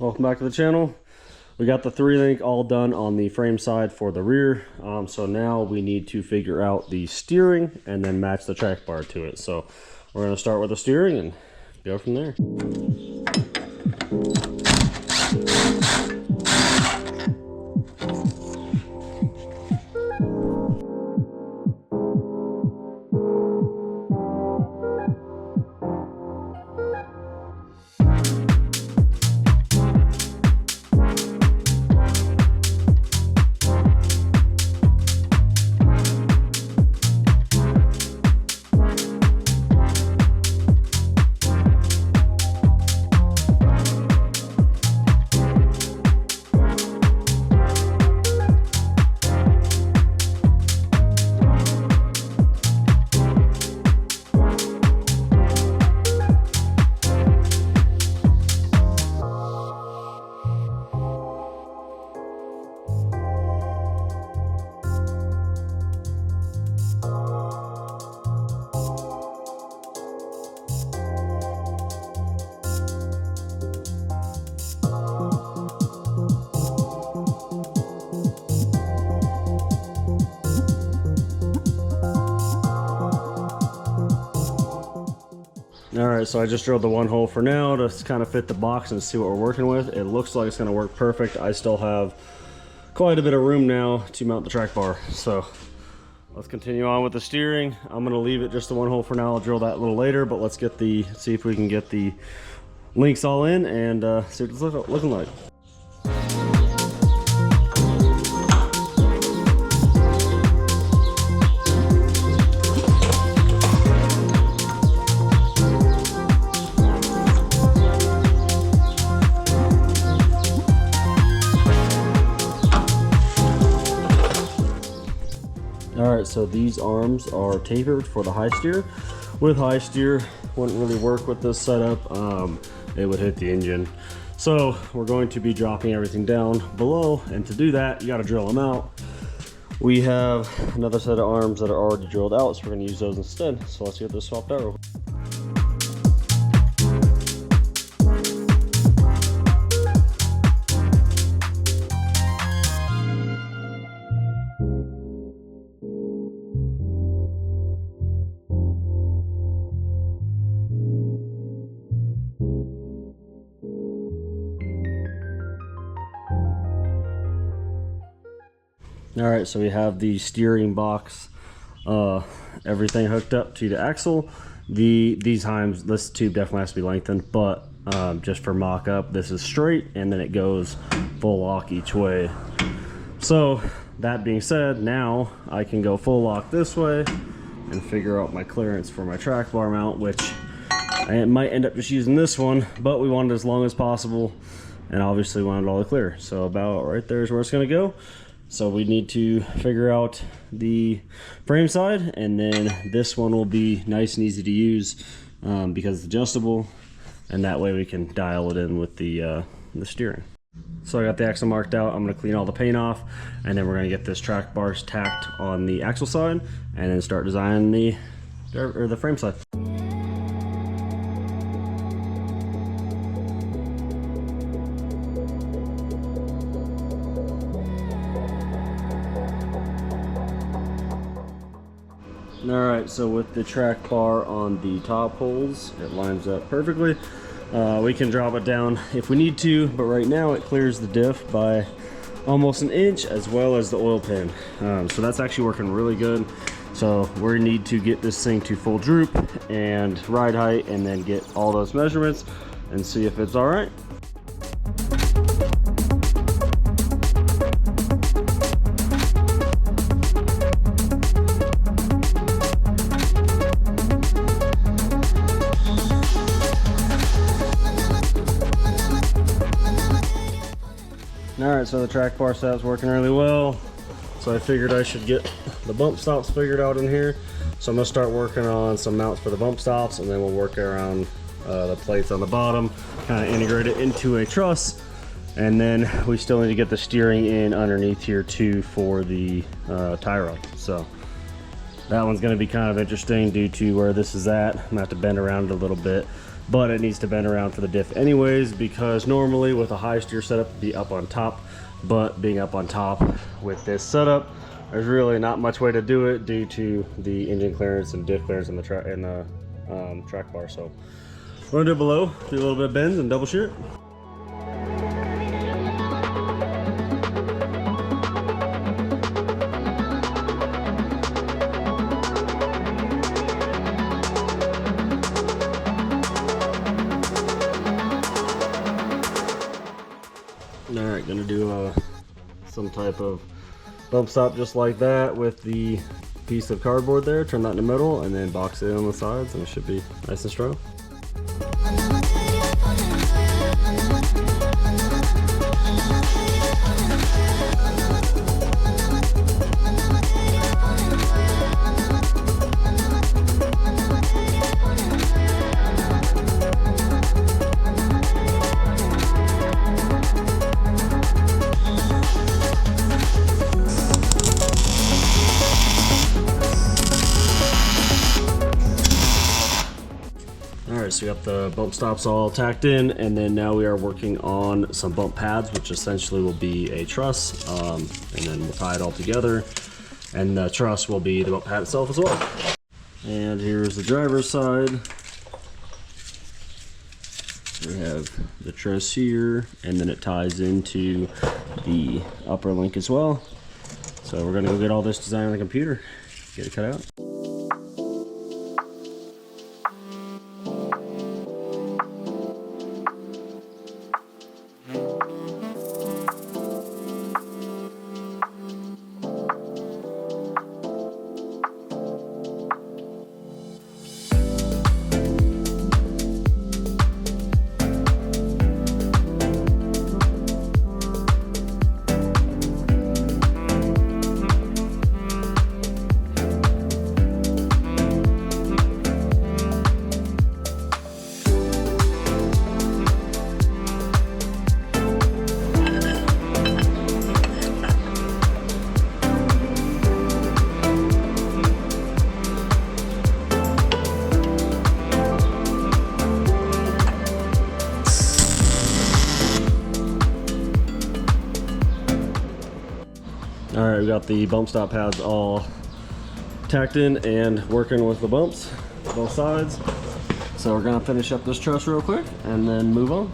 Welcome back to the channel. We got the 3-link all done on the frame side for the rear. So now we need to figure out the steering and then match the track bar to it. So we're going to start with the steering and go from there. Alright, so I just drilled the one hole for now to kind of fit the box and see what we're working with. It looks like it's going to work perfect. I still have quite a bit of room now to mount the track bar. So let's continue on with the steering. I'm going to leave it just the one hole for now. I'll drill that a little later, but let's get see if we can get the links all in and see what it's looking like. Alright, so these arms are tapered for the high steer. With high steer, wouldn't really work with this setup. It would hit the engine. So we're going to be dropping everything down below, and to do that, you got to drill them out. We have another set of arms that are already drilled out, so we're going to use those instead. So let's get this swapped out real quick. Alright, so we have the steering box, everything hooked up to the axle. These times, this tube definitely has to be lengthened, but just for mock-up, this is straight, and then it goes full lock each way. So, that being said, now I can go full lock this way and figure out my clearance for my track bar mount, which I might end up just using this one, but we want it as long as possible, and obviously wanted all the clear. So about right there is where it's going to go. So we need to figure out the frame side, and then this one will be nice and easy to use because it's adjustable, and that way we can dial it in with the steering. So I got the axle marked out. I'm going to clean all the paint off, and then we're going to get this track bars tacked on the axle side, and then start designing the frame side. Alright, so with the track bar on the top holes, it lines up perfectly. We can drop it down if we need to, but right now it clears the diff by almost an inch, as well as the oil pan. So that's actually working really good. So we need to get this thing to full droop and ride height, and then get all those measurements and see if it's alright. Alright, so the track bar setup's working really well. So I figured I should get the bump stops figured out in here. So I'm going to start working on some mounts for the bump stops, and then we'll work around the plates on the bottom, kind of integrate it into a truss. And then we still need to get the steering in underneath here too for the tie rod. So that one's going to be kind of interesting due to where this is at. I'm going to have to bend around it a little bit but it needs to bend around for the diff anyways, because normally with a high steer setup it'd be up on top, but being up on top with this setup, there's really not much way to do it due to the engine clearance and diff clearance in the track bar. So we're gonna do it below, do a little bit of bends and double shear it. Alright, gonna do some type of bump stop just like that with the piece of cardboard there, turn that in the middle and then box it in on the sides and it should be nice and strong. Alright, so we got the bump stops all tacked in, and then now we are working on some bump pads, which essentially will be a truss, and then we'll tie it all together, and the truss will be the bump pad itself as well. And here's the driver's side. We have the truss here, and then it ties into the upper link as well. So we're going to go get all this designed on the computer, get it cut out. Alright, we got the bump stop pads all tacked in and working with the bumps, both sides. So we're gonna finish up this truss real quick and then move on.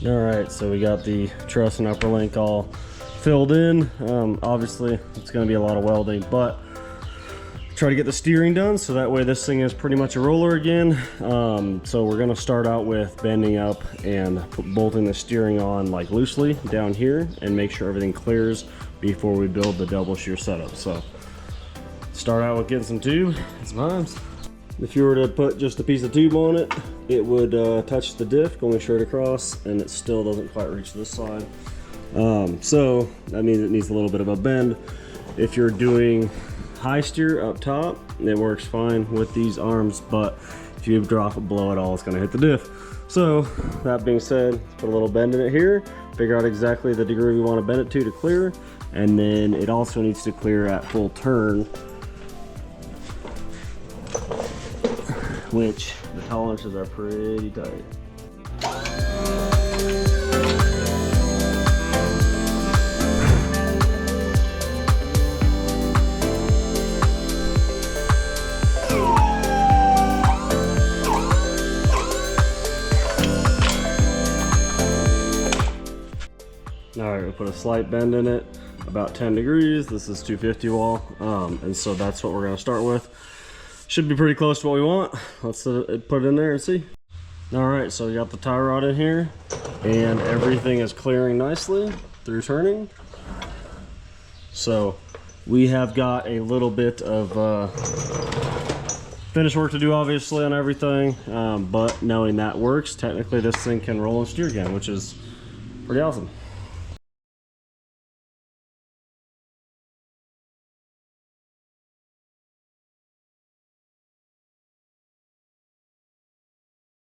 Alright, so we got the truss and upper link all filled in. Obviously, it's going to be a lot of welding, but try to get the steering done so that way this thing is pretty much a roller again. So we're going to start out with bending up and bolting the steering on like loosely down here and make sure everything clears before we build the double shear setup. So start out with getting some tube and some heims. If you were to put just a piece of tube on it, it would touch the diff going straight across, and it still doesn't quite reach this side. So that means it needs a little bit of a bend. If you're doing high steer up top, it works fine with these arms, but if you drop it below it all, it's going to hit the diff. So that being said, put a little bend in it here, figure out exactly the degree we want to bend it to clear, and then it also needs to clear at full turn, which the tolerances are pretty tight. All right, we'll put a slight bend in it, about 10 degrees. This is 250 wall, and so that's what we're gonna start with. Should be pretty close to what we want. Let's put it in there and see. All right, so we got the tie rod in here, and everything is clearing nicely through turning. So we have got a little bit of finish work to do, obviously, on everything, but knowing that works, technically this thing can roll and steer again, which is pretty awesome.